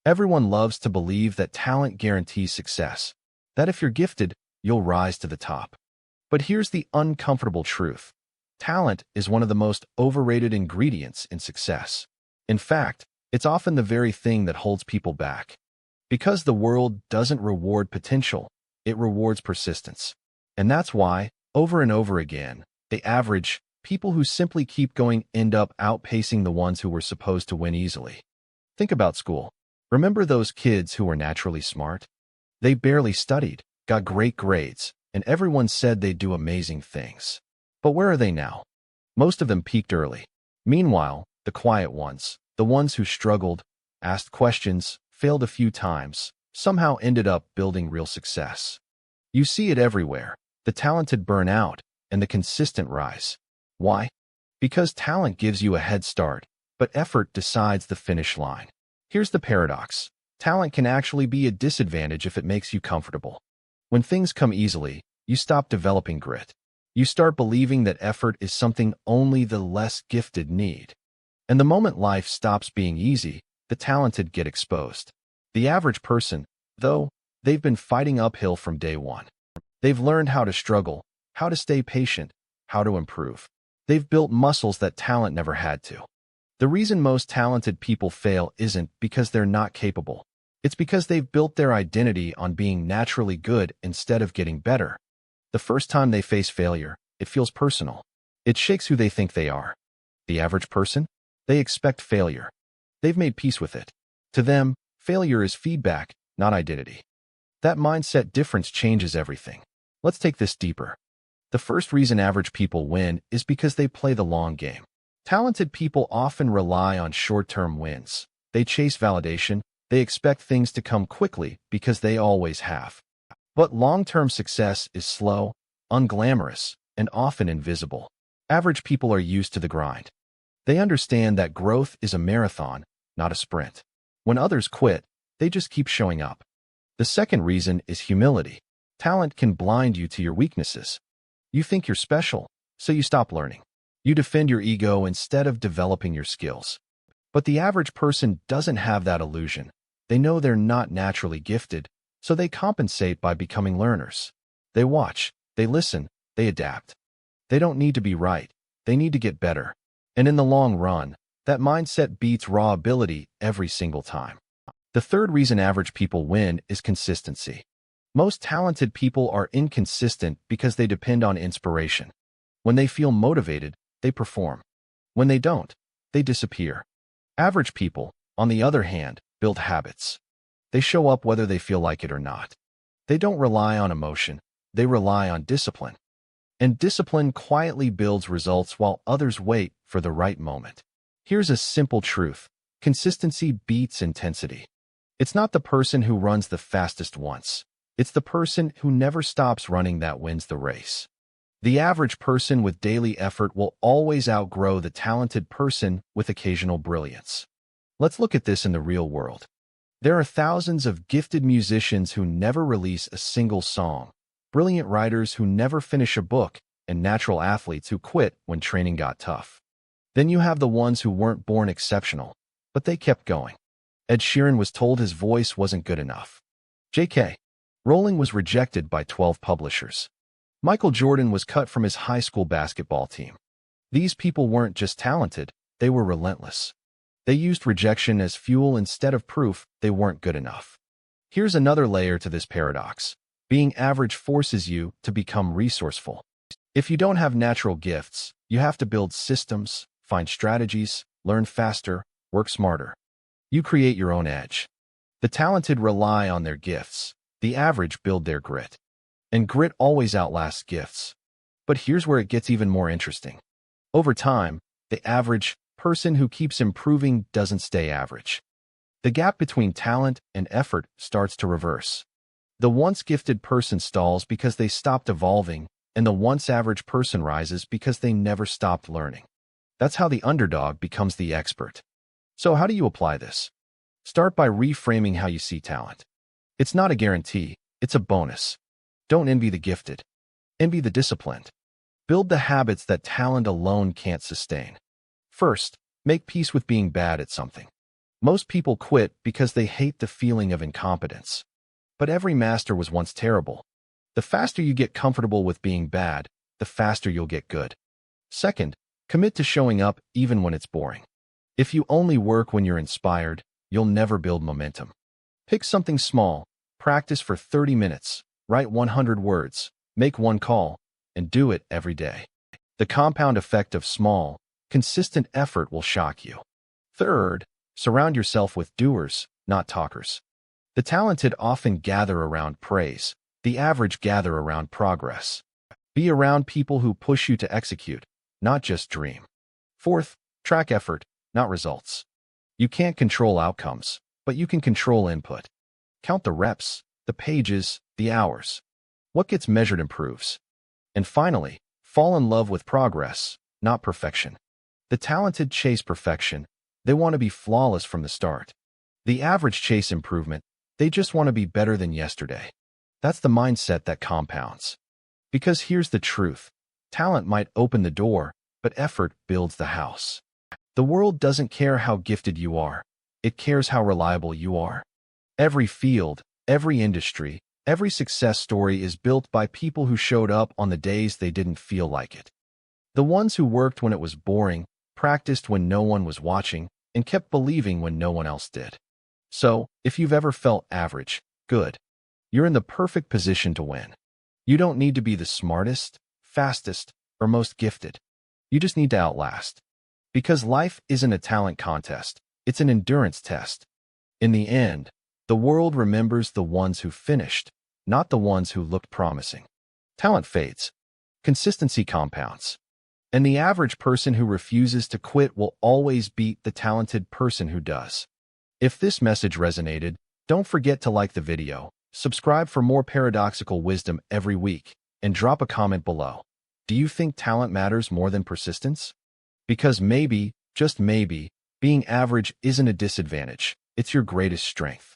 Everyone loves to believe that talent guarantees success, that if you're gifted, you'll rise to the top. But here's the uncomfortable truth. Talent is one of the most overrated ingredients in success. In fact, it's often the very thing that holds people back. Because the world doesn't reward potential, it rewards persistence. And that's why, over and over again, the average people who simply keep going end up outpacing the ones who were supposed to win easily. Think about school. Remember those kids who were naturally smart? They barely studied, got great grades, and everyone said they'd do amazing things. But where are they now? Most of them peaked early. Meanwhile, the quiet ones, the ones who struggled, asked questions, failed a few times, somehow ended up building real success. You see it everywhere. The talented burn out, and the consistent rise. Why? Because talent gives you a head start, but effort decides the finish line. Here's the paradox. Talent can actually be a disadvantage if it makes you comfortable. When things come easily, you stop developing grit. You start believing that effort is something only the less gifted need. And the moment life stops being easy, the talented get exposed. The average person, though, they've been fighting uphill from day one. They've learned how to struggle, how to stay patient, how to improve. They've built muscles that talent never had to. The reason most talented people fail isn't because they're not capable. It's because they've built their identity on being naturally good instead of getting better. The first time they face failure, it feels personal. It shakes who they think they are. The average person? They expect failure. They've made peace with it. To them, failure is feedback, not identity. That mindset difference changes everything. Let's take this deeper. The first reason average people win is because they play the long game. Talented people often rely on short-term wins. They chase validation. They expect things to come quickly because they always have. But long-term success is slow, unglamorous, and often invisible. Average people are used to the grind. They understand that growth is a marathon, not a sprint. When others quit, they just keep showing up. The second reason is humility. Talent can blind you to your weaknesses. You think you're special, so you stop learning. You defend your ego instead of developing your skills. But the average person doesn't have that illusion. They know they're not naturally gifted, so they compensate by becoming learners. They watch, they listen, they adapt. They don't need to be right. They need to get better. And in the long run, that mindset beats raw ability every single time. The third reason average people win is consistency. Most talented people are inconsistent because they depend on inspiration. When they feel motivated, they perform. When they don't, they disappear. Average people, on the other hand, build habits. They show up whether they feel like it or not. They don't rely on emotion. They rely on discipline. And discipline quietly builds results while others wait for the right moment. Here's a simple truth. Consistency beats intensity. It's not the person who runs the fastest once. It's the person who never stops running that wins the race. The average person with daily effort will always outgrow the talented person with occasional brilliance. Let's look at this in the real world. There are thousands of gifted musicians who never release a single song, brilliant writers who never finish a book, and natural athletes who quit when training got tough. Then you have the ones who weren't born exceptional, but they kept going. Ed Sheeran was told his voice wasn't good enough. J.K. Rowling was rejected by 12 publishers. Michael Jordan was cut from his high school basketball team. These people weren't just talented, they were relentless. They used rejection as fuel instead of proof they weren't good enough. Here's another layer to this paradox. Being average forces you to become resourceful. If you don't have natural gifts, you have to build systems, find strategies, learn faster, work smarter. You create your own edge. The talented rely on their gifts. The average build their grit. And grit always outlasts gifts. But here's where it gets even more interesting. Over time, the average person who keeps improving doesn't stay average. The gap between talent and effort starts to reverse. The once gifted person stalls because they stopped evolving, and the once average person rises because they never stopped learning. That's how the underdog becomes the expert. So how do you apply this? Start by reframing how you see talent. It's not a guarantee, it's a bonus. Don't envy the gifted. Envy the disciplined. Build the habits that talent alone can't sustain. First, make peace with being bad at something. Most people quit because they hate the feeling of incompetence. But every master was once terrible. The faster you get comfortable with being bad, the faster you'll get good. Second, commit to showing up even when it's boring. If you only work when you're inspired, you'll never build momentum. Pick something small, practice for 30 minutes, write 100 words, make one call, and do it every day. The compound effect of small, consistent effort will shock you. Third, surround yourself with doers, not talkers. The talented often gather around praise. The average gather around progress. Be around people who push you to execute, not just dream. Fourth, track effort, not results. You can't control outcomes, but you can control input. Count the reps, the pages, the hours. What gets measured improves. And finally, fall in love with progress, not perfection. The talented chase perfection. They want to be flawless from the start. The average chase improvement. They just want to be better than yesterday. That's the mindset that compounds. Because here's the truth. Talent might open the door, but effort builds the house. The world doesn't care how gifted you are. It cares how reliable you are. Every field, every industry, every success story is built by people who showed up on the days they didn't feel like it. The ones who worked when it was boring, practiced when no one was watching, and kept believing when no one else did. So, if you've ever felt average, good. You're in the perfect position to win. You don't need to be the smartest, fastest, or most gifted. You just need to outlast. Because life isn't a talent contest, it's an endurance test. In the end, the world remembers the ones who finished, not the ones who looked promising. Talent fades. Consistency compounds. And the average person who refuses to quit will always beat the talented person who does. If this message resonated, don't forget to like the video, subscribe for more paradoxical wisdom every week, and drop a comment below. Do you think talent matters more than persistence? Because maybe, just maybe, being average isn't a disadvantage, it's your greatest strength.